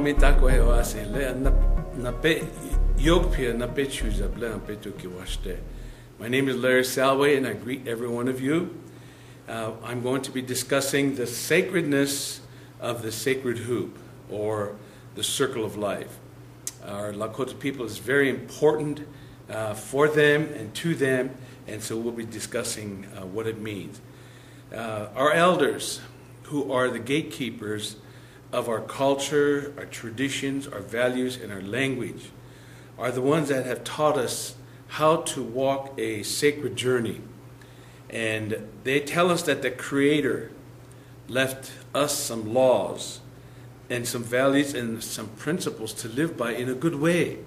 mi tako he oase le na pe yokpia na pe chuza ble pe tuki washte. My name is Larry Salway, and I greet every one of you. I'm going to be discussing the sacredness of the sacred hoop, or the circle of life. Our Lakota people is very important for them and to them, and so we'll be discussing what it means. Our elders, who are the gatekeepers of our culture, our traditions, our values, and our language, are the ones that have taught us how to walk a sacred journey. And they tell us that the Creator left us some laws and some values and some principles to live by in a good way.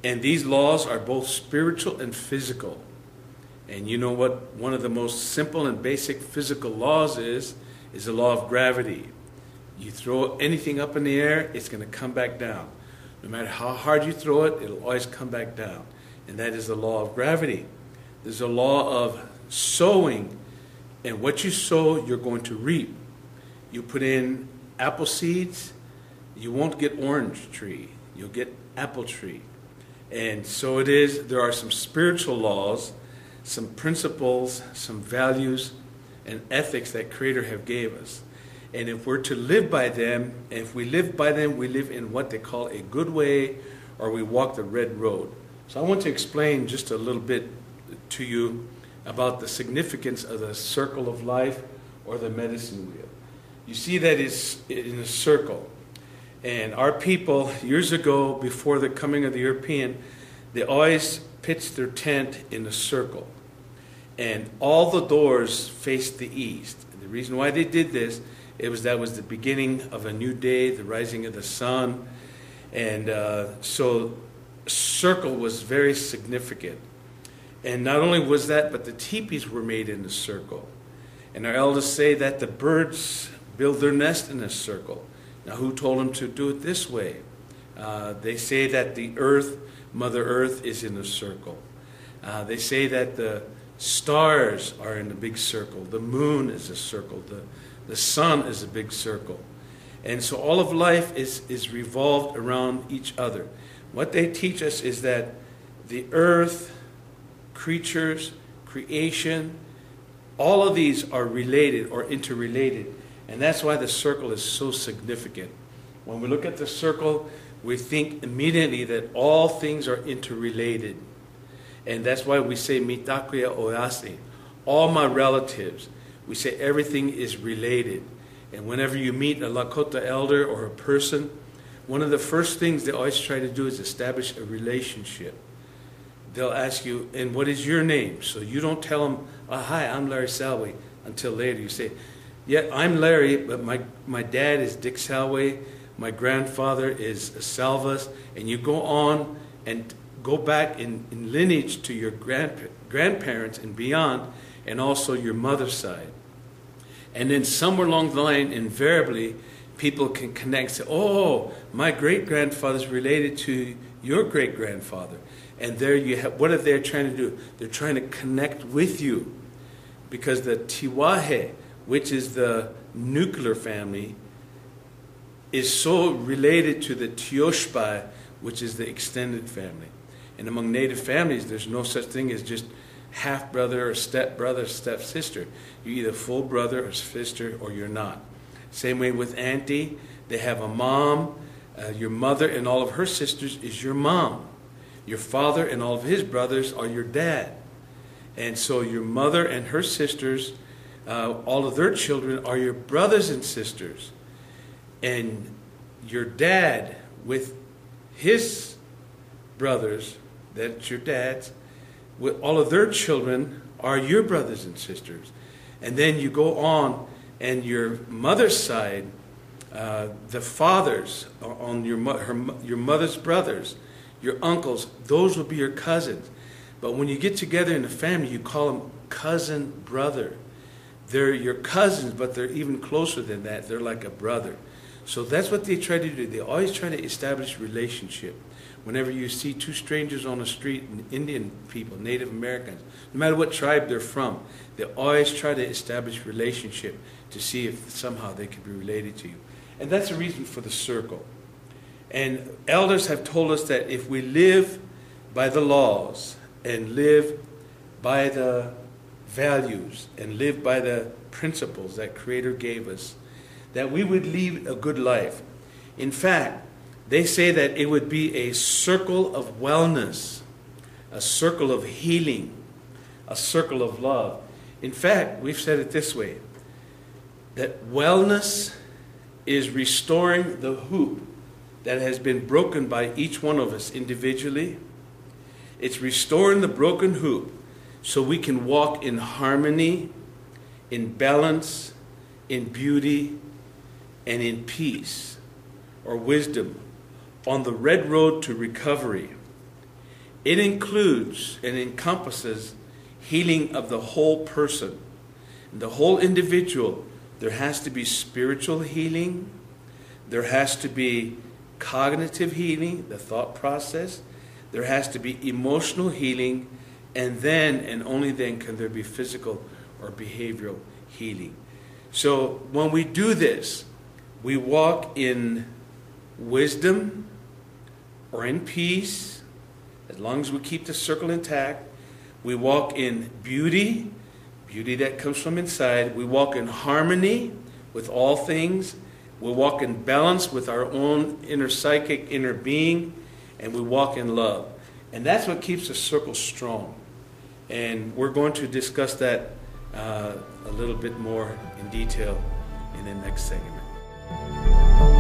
And these laws are both spiritual and physical. And you know what one of the most simple and basic physical laws is the law of gravity. You throw anything up in the air, it's going to come back down. No matter how hard you throw it, it'll always come back down. And that is the law of gravity. There's a law of sowing, and what you sow, you're going to reap. You put in apple seeds, you won't get orange tree, you'll get apple tree. And so it is, there are some spiritual laws, some principles, some values, and ethics that Creator have gave us. And if we're to live by them, and if we live by them, we live in what they call a good way, or we walk the red road. So I want to explain just a little bit to you about the significance of the circle of life, or the medicine wheel. You see that it's in a circle. And our people, years ago, before the coming of the European, they always pitched their tent in a circle. And all the doors faced the east. And the reason why they did this, that was the beginning of a new day, the rising of the sun. And so circle was very significant. And not only was that, but the teepees were made in a circle. And our elders say that the birds build their nest in a circle. Now, who told them to do it this way? They say that the earth, Mother Earth, is in a circle. They say that the stars are in a big circle. The moon is a circle. The sun is a big circle. And so all of life is revolved around each other. What they teach us is that the earth, creatures, creation, all of these are related or interrelated. And that's why the circle is so significant. When we look at the circle, we think immediately that all things are interrelated. And that's why we say, mitakuya oase, all my relatives. We say everything is related. And whenever you meet a Lakota elder or a person, one of the first things they always try to do is establish a relationship. They'll ask you, and what is your name? So you don't tell them, oh, hi, I'm Larry Salway, until later. You say, yeah, I'm Larry, but my dad is Dick Salway, my grandfather is Salvas, and you go on and go back in lineage to your grandparents and beyond, and also your mother's side. And then somewhere along the line, invariably, people can connect, say, oh, my great-grandfather's related to your great-grandfather. And there you have, what are they trying to do? They're trying to connect with you. Because the Tiwahe, which is the nuclear family, is so related to the Tioshbai, which is the extended family. And among Native families, there's no such thing as just half-brother or step-brother or step-sister. You're either full brother or sister, or you're not. Same way with auntie. They have a mom. Your mother and all of her sisters is your mom. Your father and all of his brothers are your dad. And so your mother and her sisters, all of their children are your brothers and sisters. And your dad with his brothers, that's your dad's, with all of their children are your brothers and sisters. And then you go on, and your mother's side, the fathers on your mother's brothers, your uncles, those will be your cousins. But when you get together in a family, you call them cousin, brother. They're your cousins, but they're even closer than that. They're like a brother. So that's what they try to do. They always try to establish relationship. Whenever you see two strangers on the street, Indian people, Native Americans, no matter what tribe they're from, they always try to establish relationship to see if somehow they could be related to you. And that's the reason for the circle. And elders have told us that if we live by the laws and live by the values and live by the principles that Creator gave us, that we would lead a good life. In fact, they say that it would be a circle of wellness, a circle of healing, a circle of love. In fact, we've said it this way, that wellness is restoring the hoop that has been broken by each one of us individually. It's restoring the broken hoop so we can walk in harmony, in balance, in beauty, and in peace or wisdom on the red road to recovery. It includes and encompasses healing of the whole person, the whole individual. There has to be spiritual healing. There has to be cognitive healing, the thought process. There has to be emotional healing. And then, and only then, can there be physical or behavioral healing. So when we do this, we walk in wisdom or in peace, as long as we keep the circle intact. We walk in beauty, beauty that comes from inside. We walk in harmony with all things. We walk in balance with our own inner psychic, inner being, and we walk in love. And that's what keeps the circle strong. And we're going to discuss that a little bit more in detail in the next segment.